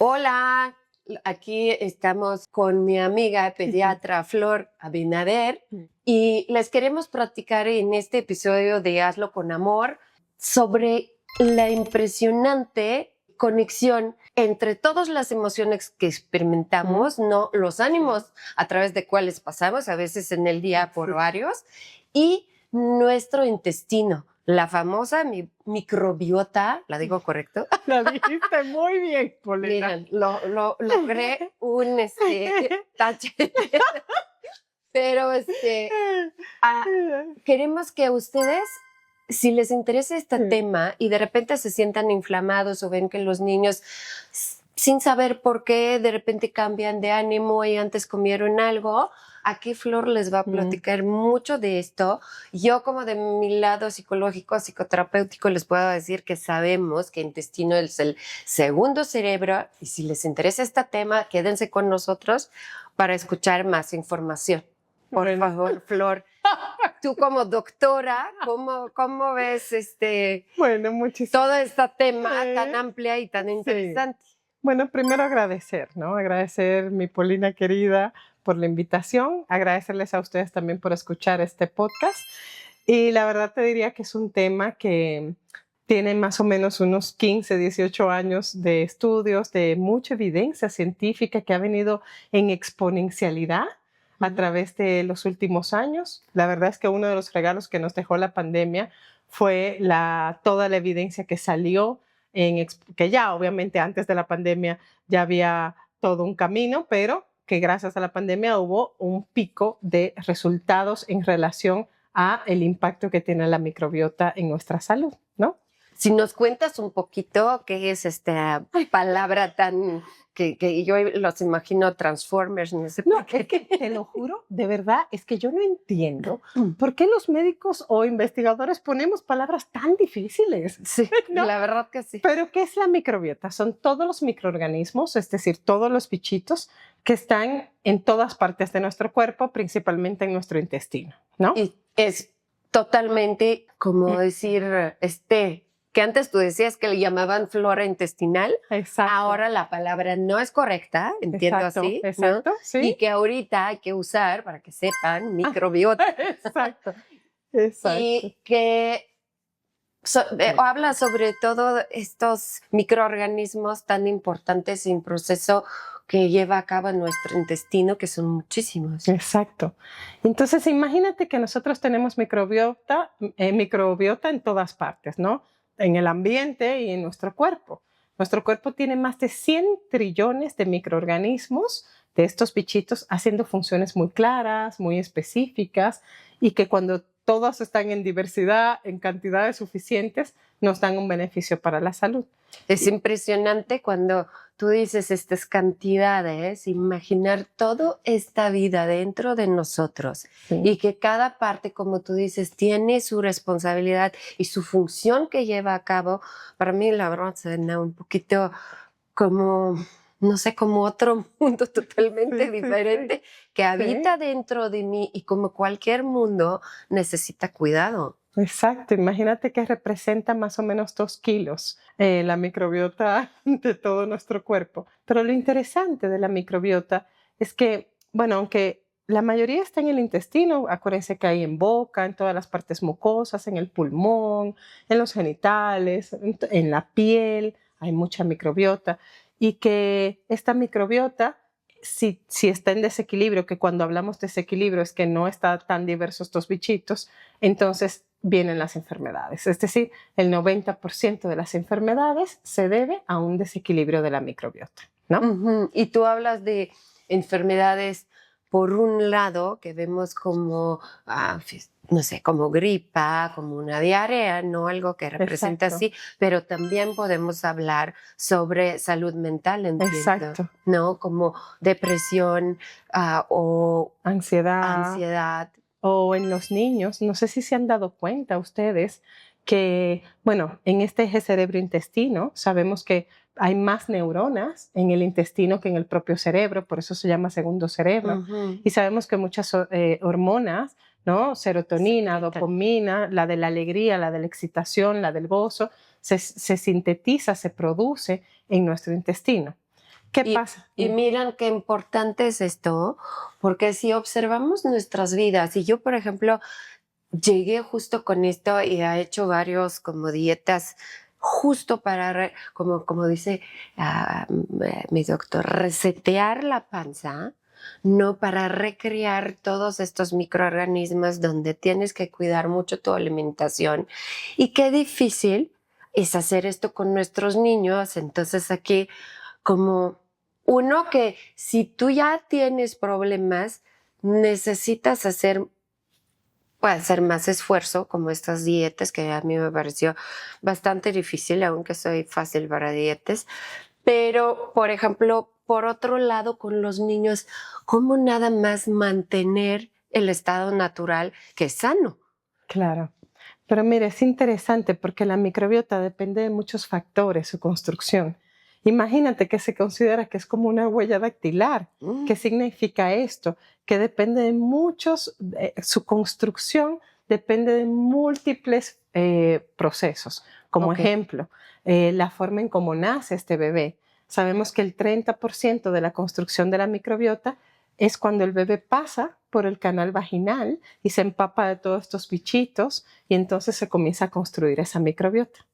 Hola, aquí estamos con mi amiga pediatra Flor Abinader y les queremos platicar en este episodio de Hazlo con Amor sobre la impresionante conexión entre todas las emociones que experimentamos, ¿no? Los ánimos a través de cuales pasamos, a veces en el día por varios, y nuestro intestino. La famosa microbiota, ¿la digo correcto? La dijiste muy bien, Polina. Miren, logré un tache. Pero queremos que ustedes, si les interesa este tema y de repente se sientan inflamados o ven que los niños, sin saber por qué, de repente cambian de ánimo y antes comieron algo, aquí Flor les va a platicar mucho de esto. Yo, como de mi lado psicológico, psicoterapéutico, les puedo decir que sabemos que el intestino es el segundo cerebro y si les interesa este tema, quédense con nosotros para escuchar más información. Por favor, Flor, tú como doctora, ¿cómo ves todo este tema tan amplio y tan interesante? Sí. Bueno, primero agradecer, ¿no? Agradecer, mi Polina querida, por la invitación. Agradecerles a ustedes también por escuchar este podcast. Y la verdad te diría que es un tema que tiene más o menos unos 15, 18 años de estudios, de mucha evidencia científica que ha venido en exponencialidad a través de los últimos años. La verdad es que uno de los regalos que nos dejó la pandemia fue toda la evidencia que salió, que ya obviamente antes de la pandemia ya había todo un camino, pero que gracias a la pandemia hubo un pico de resultados en relación a el impacto que tiene la microbiota en nuestra salud, ¿no? Si nos cuentas un poquito qué es esta palabra tan que yo los imagino Transformers, no sé por qué. Es que te lo juro, de verdad, es que yo no entiendo por qué los médicos o investigadores ponemos palabras tan difíciles. Sí, ¿no? La verdad que sí. Pero ¿qué es la microbiota? Son todos los microorganismos, es decir, todos los bichitos que están en todas partes de nuestro cuerpo, principalmente en nuestro intestino, ¿no? Y es totalmente como decir, que antes tú decías que le llamaban flora intestinal. Exacto. Ahora la palabra no es correcta, entiendo así. Exacto, ¿no? sí. Y que ahorita hay que usar, para que sepan, microbiota. Exacto. Y que habla sobre todo estos microorganismos tan importantes en proceso que lleva a cabo nuestro intestino, que son muchísimos. Exacto. Entonces, imagínate que nosotros tenemos microbiota en todas partes, ¿no? En el ambiente y en nuestro cuerpo. Nuestro cuerpo tiene más de 100 trillones de microorganismos, de estos bichitos, haciendo funciones muy claras, muy específicas, y que cuando todos están en diversidad, en cantidades suficientes, nos dan un beneficio para la salud. Es impresionante cuando tú dices estas cantidades, imaginar toda esta vida dentro de nosotros y que cada parte, como tú dices, tiene su responsabilidad y su función que lleva a cabo. Para mí, la verdad, suena un poquito como, no sé, como otro mundo totalmente diferente que habita dentro de mí y como cualquier mundo necesita cuidado. Exacto, imagínate que representa más o menos 2 kilos la microbiota de todo nuestro cuerpo. Pero lo interesante de la microbiota es que, bueno, aunque la mayoría está en el intestino, acuérdense que hay en boca, en todas las partes mucosas, en el pulmón, en los genitales, en la piel, hay mucha microbiota. Y que esta microbiota, si está en desequilibrio, que cuando hablamos de desequilibrio es que no está tan diversos estos bichitos, entonces vienen las enfermedades. Es decir, el 90% de las enfermedades se debe a un desequilibrio de la microbiota, ¿no? Y tú hablas de enfermedades, por un lado, que vemos como, no sé, como gripa, como una diarrea, no algo que representa así, pero también podemos hablar sobre salud mental, entiendo. Exacto. ¿No? Como depresión o ansiedad. O en los niños, no sé si se han dado cuenta ustedes que, bueno, en este eje cerebro-intestino sabemos que hay más neuronas en el intestino que en el propio cerebro, por eso se llama segundo cerebro. Y sabemos que muchas hormonas, ¿no? Serotonina, dopamina, la de la alegría, la de la excitación, la del gozo, se sintetiza, se produce en nuestro intestino. ¿Qué Y, pasa? y miran qué importante es esto, porque si observamos nuestras vidas, y yo, por ejemplo, llegué justo con esto y he hecho varios como dietas justo para, como dice mi doctor, resetear la panza, no para recrear todos estos microorganismos donde tienes que cuidar mucho tu alimentación. Y qué difícil es hacer esto con nuestros niños. Entonces aquí como uno que si tú ya tienes problemas, necesitas hacer más esfuerzo, como estas dietas, que a mí me pareció bastante difícil, aunque soy fácil para dietas. Pero, por ejemplo, por otro lado, con los niños, ¿cómo nada más mantener el estado natural que es sano? Claro. Pero mire, es interesante porque la microbiota depende de muchos factores, su construcción. Imagínate que se considera que es como una huella dactilar. ¿Qué Mm, significa esto? Que depende de muchos, su construcción depende de múltiples procesos. Como ok. ejemplo, la forma en cómo nace este bebé. Sabemos que el 30% de la construcción de la microbiota es cuando el bebé pasa por el canal vaginal y se empapa de todos estos bichitos y entonces se comienza a construir esa microbiota.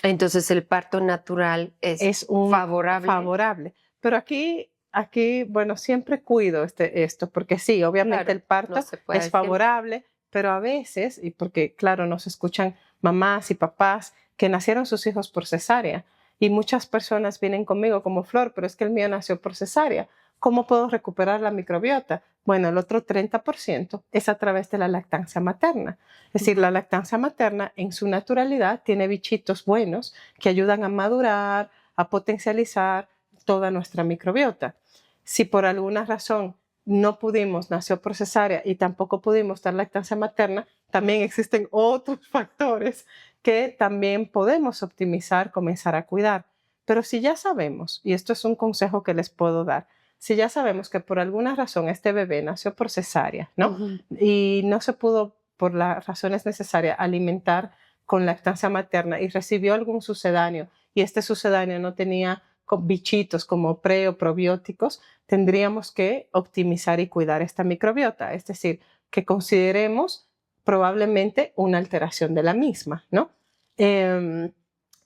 Entonces el parto natural es Es un favorable. favorable. Pero aquí, bueno, siempre cuido esto, porque sí, obviamente Claro, el no parto se puede es decir. favorable, pero a veces, y porque claro, nos escuchan mamás y papás que nacieron sus hijos por cesárea, y muchas personas vienen conmigo como Flor, pero es que el mío nació por cesárea. ¿Cómo puedo recuperar la microbiota? Bueno, el otro 30% es a través de la lactancia materna. Es decir, la lactancia materna en su naturalidad tiene bichitos buenos que ayudan a madurar, a potencializar toda nuestra microbiota. Si por alguna razón no pudimos, nació por cesárea y tampoco pudimos dar lactancia materna, también existen otros factores que también podemos optimizar, comenzar a cuidar. Pero si ya sabemos, y esto es un consejo que les puedo dar, si ya sabemos que por alguna razón este bebé nació por cesárea, ¿no? Ujú. Y no se pudo, por las razones necesarias, alimentar con lactancia materna y recibió algún sucedáneo y este sucedáneo no tenía bichitos como pre o probióticos, tendríamos que optimizar y cuidar esta microbiota, es decir, que consideremos probablemente una alteración de la misma, ¿no? Eh,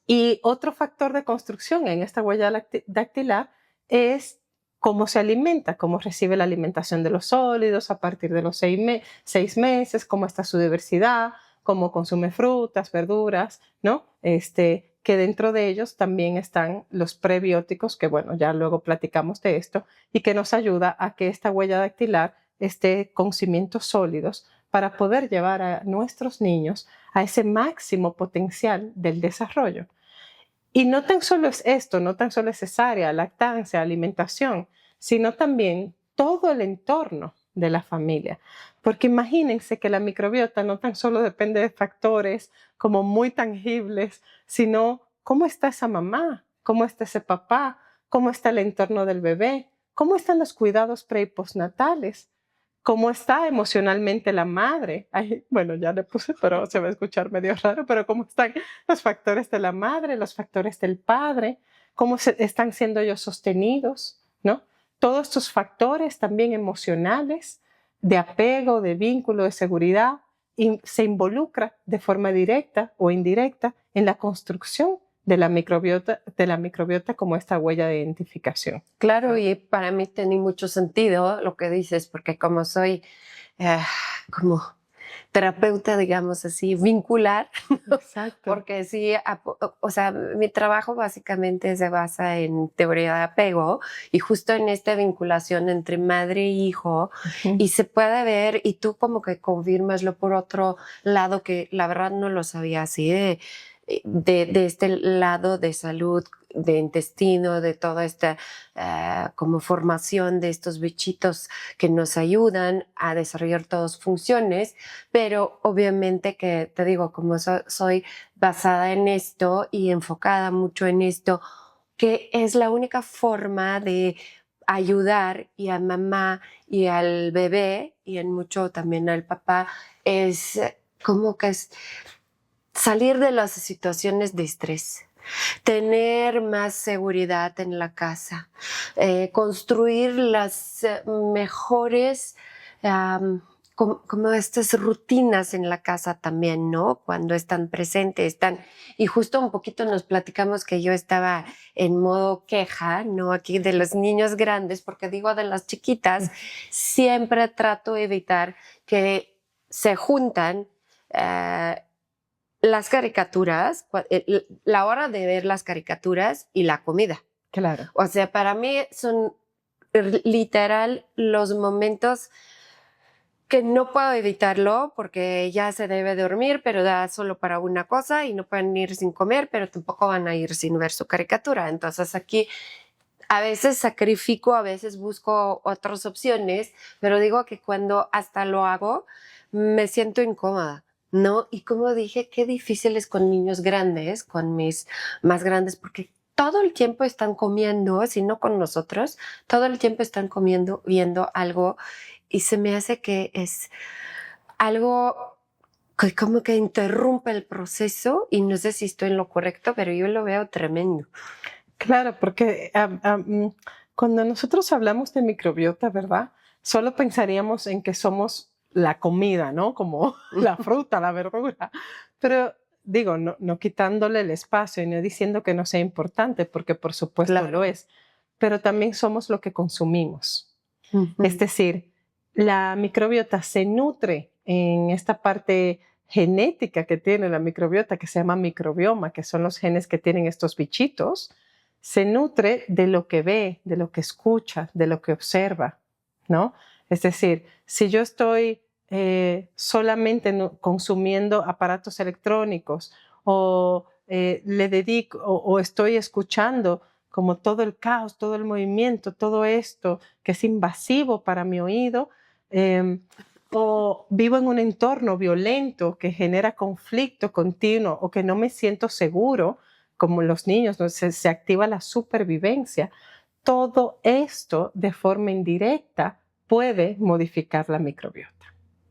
y otro factor de construcción en esta huella dactilar es cómo se alimenta, cómo recibe la alimentación de los sólidos a partir de los 6 meses, cómo está su diversidad, cómo consume frutas, verduras, ¿no? Que dentro de ellos también están los prebióticos, que bueno, ya luego platicamos de esto, y que nos ayuda a que esta huella dactilar esté con cimientos sólidos para poder llevar a nuestros niños a ese máximo potencial del desarrollo. Y no tan solo es esto, no tan solo es cesárea, lactancia, alimentación, sino también todo el entorno de la familia. Porque imagínense que la microbiota no tan solo depende de factores como muy tangibles, sino cómo está esa mamá, cómo está ese papá, cómo está el entorno del bebé, cómo están los cuidados pre y postnatales, cómo está emocionalmente la madre. Ay, bueno, ya le puse, pero se va a escuchar medio raro, pero cómo están los factores de la madre, los factores del padre, cómo están siendo ellos sostenidos, ¿no? Todos estos factores también emocionales, de apego, de vínculo, de seguridad, y se involucra de forma directa o indirecta en la construcción de la microbiota como esta huella de identificación. Claro, y para mí tiene mucho sentido lo que dices, porque como soy eh, como terapeuta, digamos así, vincular, Exacto. porque sí, o sea, mi trabajo básicamente se basa en teoría de apego y justo en esta vinculación entre madre e hijo, Ujú. y se puede ver, y tú como que confirmaslo por otro lado, que la verdad no lo sabía así, de este lado de salud, de intestino, de toda esta como formación de estos bichitos que nos ayudan a desarrollar todas funciones, pero obviamente que te digo, como soy basada en esto y enfocada mucho en esto, que es la única forma de ayudar y a mamá y al bebé y en mucho también al papá, es como que es salir de las situaciones de estrés. tener más seguridad en la casa, construir las mejores como estas rutinas en la casa también, ¿no? Cuando están presentes, y justo un poquito nos platicamos que yo estaba en modo queja, ¿no? Aquí de los niños grandes, porque digo de las chiquitas, siempre trato de evitar que se juntan las caricaturas, la hora de ver las caricaturas y la comida. Claro. O sea, para mí son literal los momentos que no puedo evitarlo porque ya se debe dormir, pero da solo para una cosa y no pueden ir sin comer, pero tampoco van a ir sin ver su caricatura. Entonces aquí a veces sacrifico, a veces busco otras opciones, pero digo que cuando hasta lo hago, me siento incómoda, ¿no? Y como dije, qué difícil es con niños grandes, con mis más grandes, porque todo el tiempo están comiendo, si no con nosotros, todo el tiempo están comiendo, viendo algo, y se me hace que es algo que como que interrumpe el proceso, y no sé si estoy en lo correcto, pero yo lo veo tremendo. Claro, porque cuando nosotros hablamos de microbiota, ¿verdad? Solo pensaríamos en que somos la comida, ¿no? Como la fruta, la verdura. Pero digo, no quitándole el espacio y no diciendo que no sea importante, porque por supuesto Claro. lo es, pero también somos lo que consumimos. Ujú. Es decir, la microbiota se nutre en esta parte genética que tiene la microbiota, que se llama microbioma, que son los genes que tienen estos bichitos, se nutre de lo que ve, de lo que escucha, de lo que observa, ¿no? Es decir, si yo estoy solamente consumiendo aparatos electrónicos o le dedico o estoy escuchando como todo el caos, todo el movimiento, todo esto que es invasivo para mi oído, o vivo en un entorno violento que genera conflicto continuo o que no me siento seguro, como los niños, ¿no? Se activa la supervivencia. Todo esto de forma indirecta puede modificar la microbiota.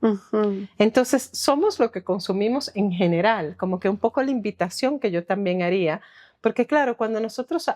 Ujú. Entonces, somos lo que consumimos en general, como que un poco la invitación que yo también haría, porque claro, cuando nosotros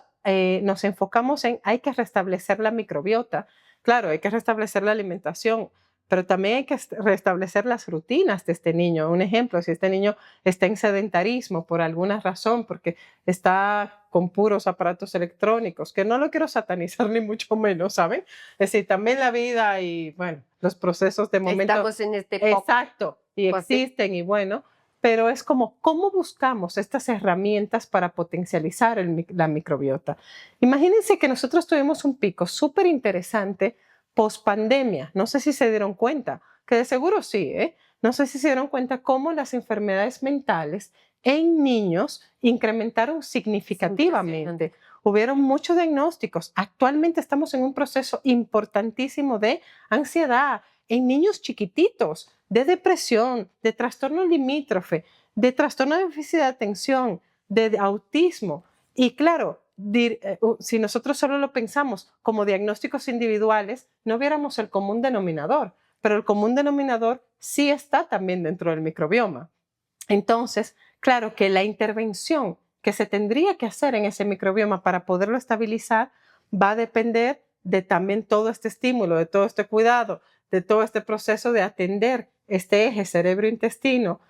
nos enfocamos en hay que restablecer la microbiota, claro, hay que restablecer la alimentación, pero también hay que restablecer las rutinas de este niño. Un ejemplo, si este niño está en sedentarismo por alguna razón, porque está con puros aparatos electrónicos, que no lo quiero satanizar ni mucho menos, ¿saben? Es decir, también la vida y, bueno, los procesos de momento. Estamos en este pop. Exacto, y Pues sí. existen y bueno, pero es como cómo buscamos estas herramientas para potencializar la microbiota. Imagínense que nosotros tuvimos un pico súper interesante post pandemia. No sé si se dieron cuenta, que de seguro sí, ¿eh? No sé si se dieron cuenta cómo las enfermedades mentales en niños incrementaron significativamente. Hubieron muchos diagnósticos. Actualmente estamos en un proceso importantísimo de ansiedad en niños chiquititos, de depresión, de trastorno limítrofe, de trastorno de déficit de atención, de autismo. Y claro, si nosotros solo lo pensamos como diagnósticos individuales, no viéramos el común denominador, pero el común denominador sí está también dentro del microbioma. Entonces, claro que la intervención que se tendría que hacer en ese microbioma para poderlo estabilizar va a depender de también todo este estímulo, de todo este cuidado, de todo este proceso de atender este eje cerebro-intestino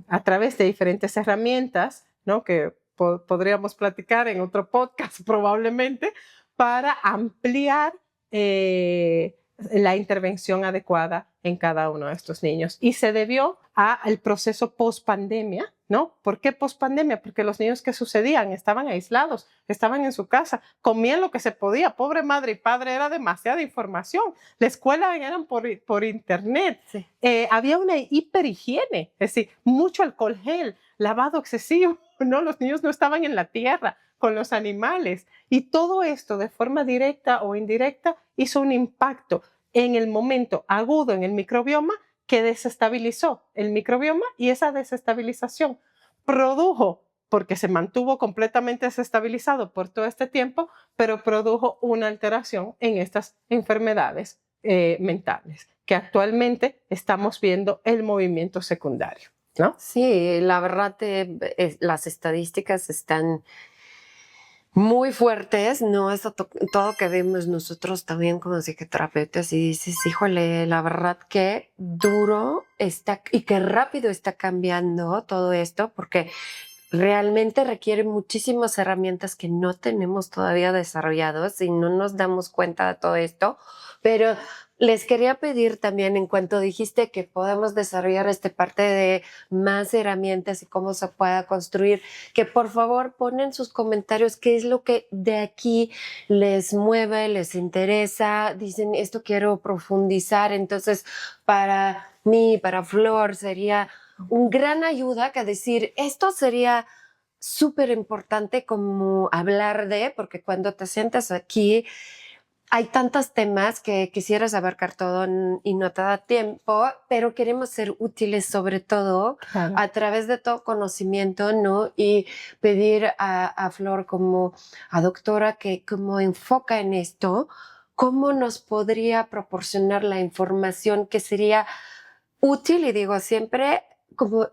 a través de diferentes herramientas, ¿no? Que podríamos platicar en otro podcast probablemente, para ampliar la intervención adecuada en cada uno de estos niños. Y se debió al proceso post-pandemia, ¿no? ¿Por qué post-pandemia? Porque los niños que sucedían estaban aislados, estaban en su casa, comían lo que se podía. Pobre madre y padre, era demasiada información. La escuela eran por internet. Sí. Había una hiperhigiene, es decir, mucho alcohol gel, lavado excesivo, ¿no? Los niños no estaban en la tierra con los animales. Y todo esto de forma directa o indirecta hizo un impacto en el momento agudo en el microbioma que desestabilizó el microbioma, y esa desestabilización produjo, porque se mantuvo completamente desestabilizado por todo este tiempo, pero produjo una alteración en estas enfermedades mentales, que actualmente estamos viendo el movimiento secundario. ¿no? Sí, la verdad, las estadísticas están muy fuertes, ¿no? Eso todo que vemos nosotros también como psicoterapeutas y dices, híjole, la verdad que duro está y qué rápido está cambiando todo esto, porque realmente requiere muchísimas herramientas que no tenemos todavía desarrollados y no nos damos cuenta de todo esto. Pero les quería pedir también, en cuanto dijiste que podemos desarrollar esta parte de más herramientas y cómo se pueda construir, que por favor ponen sus comentarios qué es lo que de aquí les mueve, les interesa, dicen esto quiero profundizar. Entonces, para mí, para Flor, sería un gran ayuda que decir, esto sería súper importante como hablar de, porque cuando te sientas aquí hay tantos temas que quisieras abarcar todo y no te da tiempo, pero queremos ser útiles sobre todo Claro. a través de todo conocimiento, ¿no? Y pedir a Flor como a doctora que como enfoca en esto, cómo nos podría proporcionar la información que sería útil, y digo siempre como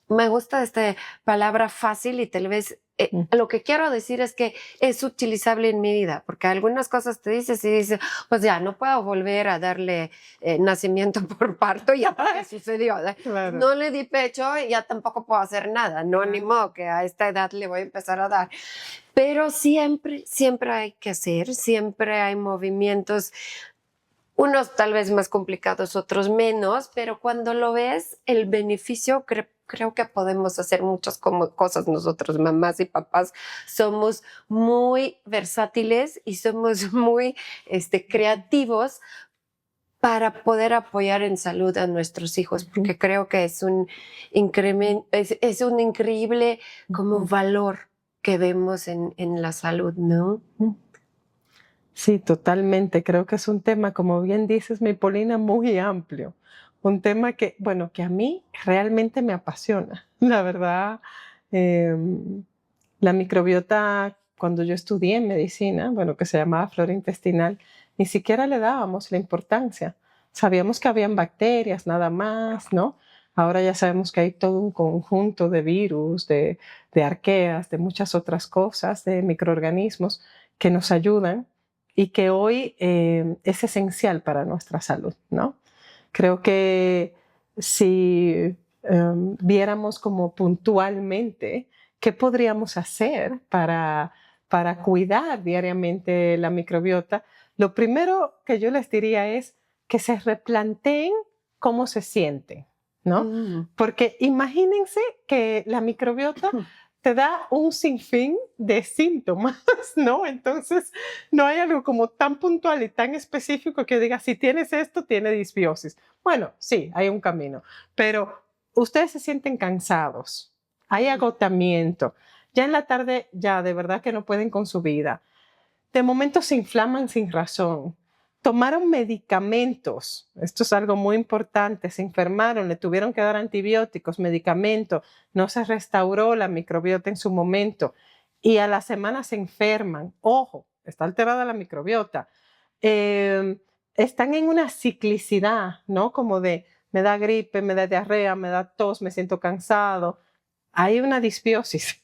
me gusta esta palabra fácil y tal vez Mm. lo que quiero decir es que es utilizable en mi vida, porque algunas cosas te dices y dices, pues ya no puedo volver a darle nacimiento por parto, ya porque sucedió, ¿eh? Claro. No le di pecho y ya tampoco puedo hacer nada, no, ni modo que a esta edad le voy a empezar a dar. Pero siempre, siempre hay que hacer, siempre hay movimientos, unos tal vez más complicados, otros menos, pero cuando lo ves, el beneficio, creo que podemos hacer muchas cosas nosotros, mamás y papás. Somos muy versátiles y somos muy creativos para poder apoyar en salud a nuestros hijos, porque creo que es un incremento, es un increíble como valor que vemos en la salud, ¿no? Sí, totalmente. Creo que es un tema, como bien dices, mi Polina, muy amplio. Un tema que, bueno, que a mí realmente me apasiona. La verdad, em, la microbiota, cuando yo estudié en medicina, bueno, que se llamaba flora intestinal, ni siquiera le dábamos la importancia. Sabíamos que habían bacterias, nada más, ¿no? Ahora ya sabemos que hay todo un conjunto de virus, de arqueas, de muchas otras cosas, de microorganismos que nos ayudan y que hoy es esencial para nuestra salud, ¿no? Creo que si viéramos como puntualmente qué podríamos hacer para cuidar diariamente la microbiota, lo primero que yo les diría es que se replanteen cómo se sienten, ¿no? Porque imagínense que la microbiota te da un sinfín de síntomas, ¿no? Entonces, no hay algo como tan puntual y tan específico que diga, si tienes esto, tiene disbiosis. Bueno, sí, hay un camino, pero ustedes se sienten cansados, hay agotamiento, ya en la tarde ya de verdad que no pueden con su vida. De momento se inflaman sin razón. Tomaron medicamentos, esto es algo muy importante, se enfermaron, le tuvieron que dar antibióticos, medicamentos, no se restauró la microbiota en su momento y a la semana se enferman. Ojo, está alterada la microbiota. Están en una ciclicidad, ¿no? Como de me da gripe, me da diarrea, me da tos, me siento cansado. Hay una disbiosis,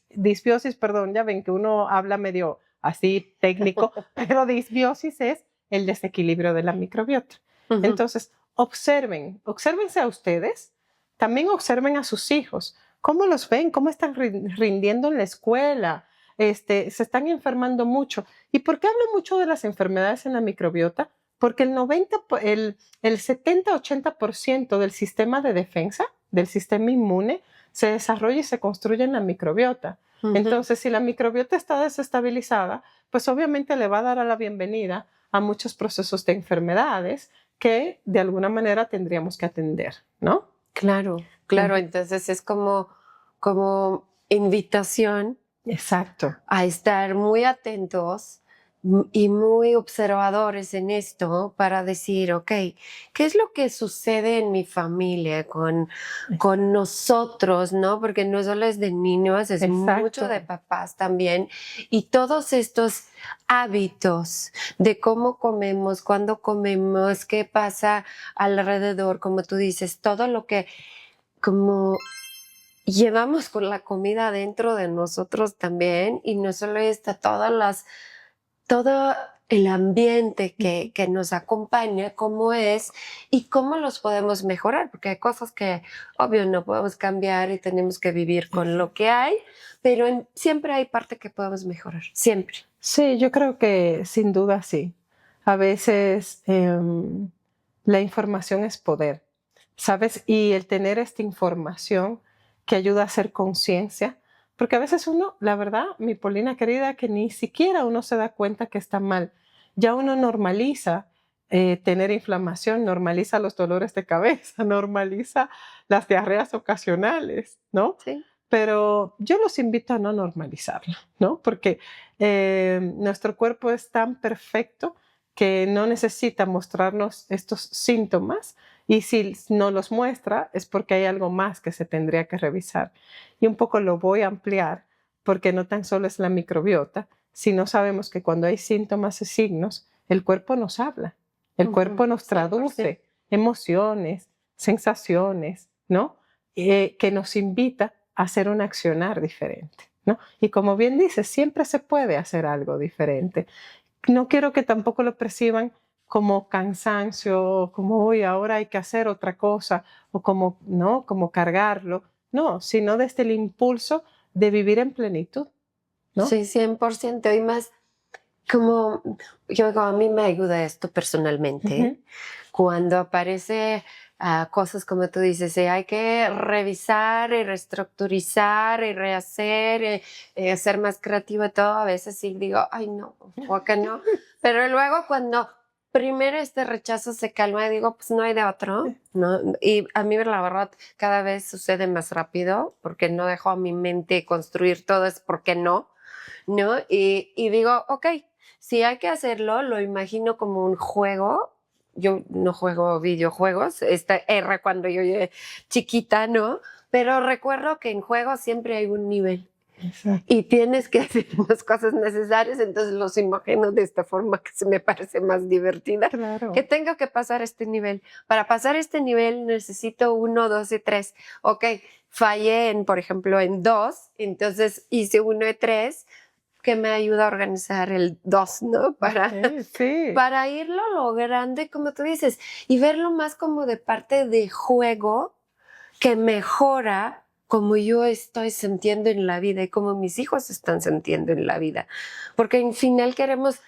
perdón, ya ven que uno habla medio así técnico, pero disbiosis es el desequilibrio de la microbiota. Entonces, obsérvense a ustedes, también observen a sus hijos, cómo los ven, cómo están rindiendo en la escuela, se están enfermando mucho. ¿Y por qué hablo mucho de las enfermedades en la microbiota? Porque el 70-80% del sistema de defensa, del sistema inmune, se desarrolla y se construye en la microbiota. Entonces, si la microbiota está desestabilizada, pues obviamente le va a dar a la bienvenida a muchos procesos de enfermedades que de alguna manera tendríamos que atender, ¿no? Claro, claro. Entonces es como invitación Exacto. a estar muy atentos y muy observadores en esto para decir, ok, ¿qué es lo que sucede en mi familia, con nosotros, ¿no? Porque no solo es de niños, es mucho de papás también. Y todos estos hábitos de cómo comemos, cuándo comemos, qué pasa alrededor, como tú dices, todo lo que como llevamos con la comida dentro de nosotros también, y no solo está todo el ambiente que nos acompaña, cómo es y cómo los podemos mejorar, porque hay cosas que obvio no podemos cambiar y tenemos que vivir con lo que hay, pero siempre hay parte que podemos mejorar, siempre. Sí, yo creo que sin duda sí. A veces la información es poder, ¿sabes? Y el tener esta información que ayuda a hacer conciencia, porque a veces uno, la verdad, mi Polina querida, que ni siquiera uno se da cuenta que está mal. Ya uno normaliza tener inflamación, normaliza los dolores de cabeza, normaliza las diarreas ocasionales, ¿no? Sí. Pero yo los invito a no normalizarlo, ¿no? Porque nuestro cuerpo es tan perfecto que no necesita mostrarnos estos síntomas, y si no los muestra es porque hay algo más que se tendría que revisar. Y un poco lo voy a ampliar, porque no tan solo es la microbiota, sino sabemos que cuando hay síntomas y signos, el cuerpo nos habla, el cuerpo nos traduce emociones, sensaciones, ¿no? Que nos invita a hacer un accionar diferente, ¿no? Y como bien dices, siempre se puede hacer algo diferente. No quiero que tampoco lo perciban como cansancio, como hoy ahora hay que hacer otra cosa, o como, ¿no? Como cargarlo. No, sino desde el impulso de vivir en plenitud, ¿no? Sí, 100%. Y más, como a mí me ayuda esto personalmente, cuando aparece cosas como tú dices, hay que revisar y reestructurizar y rehacer, ser más creativo y todo, a veces sí digo, ay no, o que no, pero luego cuando primero este rechazo se calma y digo, pues no hay de otro, ¿no? Y a mí la verdad cada vez sucede más rápido porque no dejo a mi mente construir todo, es porque no, ¿no? Y digo, ok, si hay que hacerlo, lo imagino como un juego. Yo no juego videojuegos, esta era cuando yo era chiquita, ¿no? Pero recuerdo que en juegos siempre hay un nivel. Exacto. Y tienes que hacer las cosas necesarias, entonces los imagino de esta forma que se me parece más divertida. Claro. Que tengo que pasar este nivel. Para pasar este nivel necesito 1, 2 y 3. Ok, fallé por ejemplo, en 2, entonces hice 1 y 3, que me ayuda a organizar el 2, ¿no? Sí. Para irlo logrando, y como tú dices, y verlo más como de parte de juego que mejora como yo estoy sintiendo en la vida y como mis hijos están sintiendo en la vida. Porque en final queremos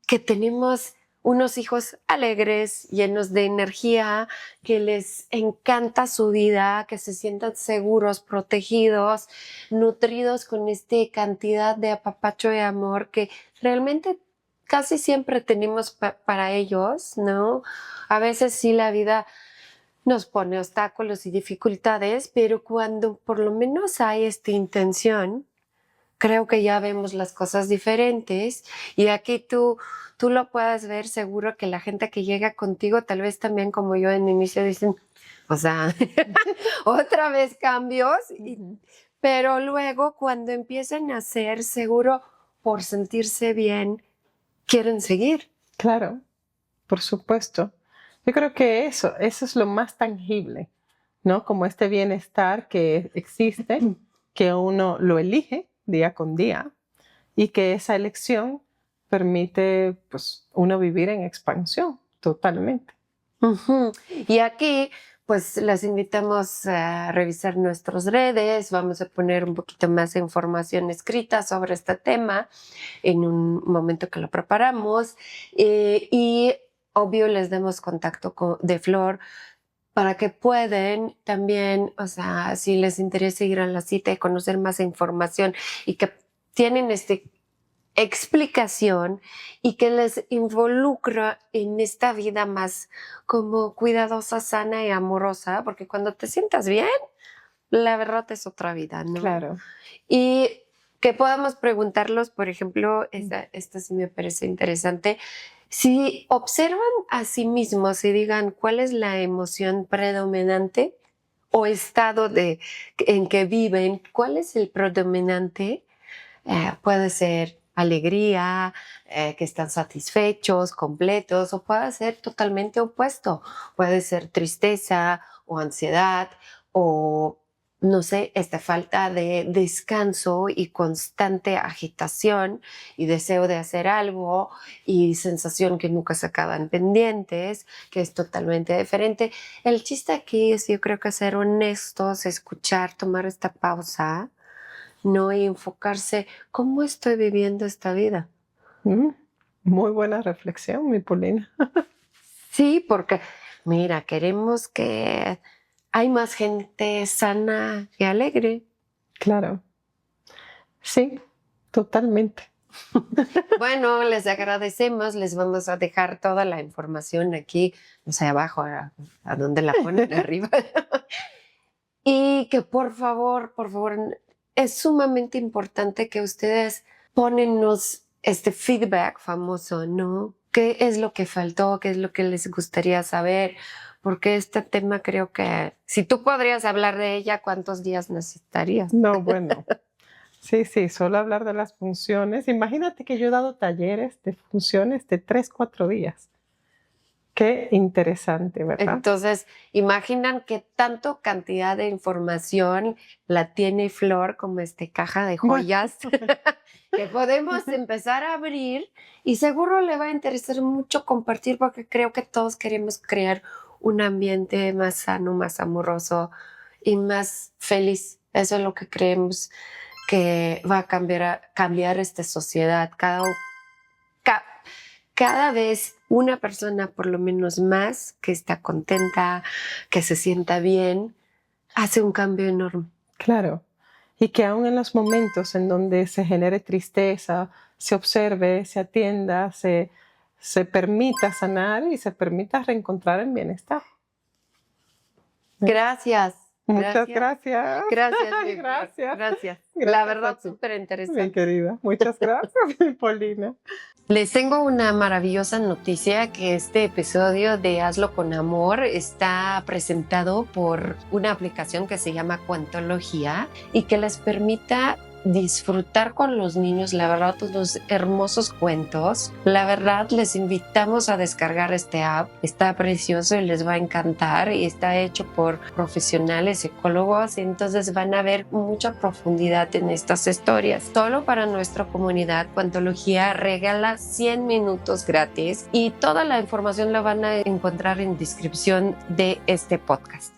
que tenemos unos hijos alegres, llenos de energía, que les encanta su vida, que se sientan seguros, protegidos, nutridos con esta cantidad de apapacho y amor que realmente casi siempre tenemos para ellos, ¿no? A veces sí la vida nos pone obstáculos y dificultades, pero cuando por lo menos hay esta intención, creo que ya vemos las cosas diferentes, y aquí tú lo puedes ver, seguro que la gente que llega contigo, tal vez también como yo en inicio dicen, o sea, otra vez cambios, pero luego cuando empiezan a hacer, seguro por sentirse bien, quieren seguir. Claro, por supuesto. Yo creo que eso es lo más tangible, ¿no? Como este bienestar que existe, que uno lo elige día con día, y que esa elección permite, pues, uno vivir en expansión totalmente. Ujú. Y aquí, pues, las invitamos a revisar nuestras redes. Vamos a poner un poquito más de información escrita sobre este tema en un momento que lo preparamos. Y obvio, les demos contacto de Flor para que pueden también, o sea, si les interesa ir a la cita y conocer más información, y que tienen explicación y que les involucra en esta vida más como cuidadosa, sana y amorosa, porque cuando te sientas bien, la verdad es otra vida, ¿no? Claro. Y que podamos preguntarlos, por ejemplo, esta sí me parece interesante, si observan a sí mismos y digan cuál es la emoción predominante o estado en que viven, cuál es el predominante. Puede ser alegría, que están satisfechos, completos, o puede ser totalmente opuesto. Puede ser tristeza o ansiedad o no sé, esta falta de descanso y constante agitación y deseo de hacer algo y sensación que nunca se acaban pendientes, que es totalmente diferente. El chiste aquí es, yo creo que ser honestos, escuchar, tomar esta pausa, no y enfocarse, ¿cómo estoy viviendo esta vida? Mm, Muy buena reflexión, mi Polina. Sí, porque mira, queremos que hay más gente sana y alegre. Claro, sí, totalmente. Bueno, les agradecemos, les vamos a dejar toda la información aquí, no sé, abajo, a donde la ponen arriba. Y que por favor, es sumamente importante que ustedes ponennos este feedback famoso, ¿no? ¿Qué es lo que faltó? ¿Qué es lo que les gustaría saber? Porque este tema creo que si tú podrías hablar de ella, ¿cuántos días necesitarías? No, bueno. Sí, sí, solo hablar de las funciones. Imagínate que yo he dado talleres de funciones de 3, 4 días. Qué interesante, ¿verdad? Entonces, imaginan qué tanto cantidad de información la tiene Flor como caja de Bueno, joyas que podemos empezar a abrir y seguro le va a interesar mucho compartir porque creo que todos queremos crear un ambiente más sano, más amoroso y más feliz. Eso es lo que creemos que va a cambiar esta sociedad. Ca- cada vez una persona por lo menos más que está contenta, que se sienta bien, hace un cambio enorme. claro. Y que aún en los momentos en donde se genere tristeza, se observe, se atienda, se permita sanar y se permita reencontrar el bienestar. Gracias. Muchas Gracias. gracias. Gracias, mi Flor. Gracias. Gracias. Gracias La a verdad, ti, súper mi interesante. querida. Muchas gracias, mi Polina. Les tengo una maravillosa noticia que este episodio de Hazlo con Amor está presentado por una aplicación que se llama Cuentología y que les permita disfrutar con los niños, la verdad, unos hermosos cuentos. La verdad, les invitamos a descargar este app. Está precioso y les va a encantar y está hecho por profesionales psicólogos, entonces van a ver mucha profundidad en estas historias. Solo para nuestra comunidad, Cuentología regala 100 minutos gratis y toda la información la van a encontrar en descripción de este podcast.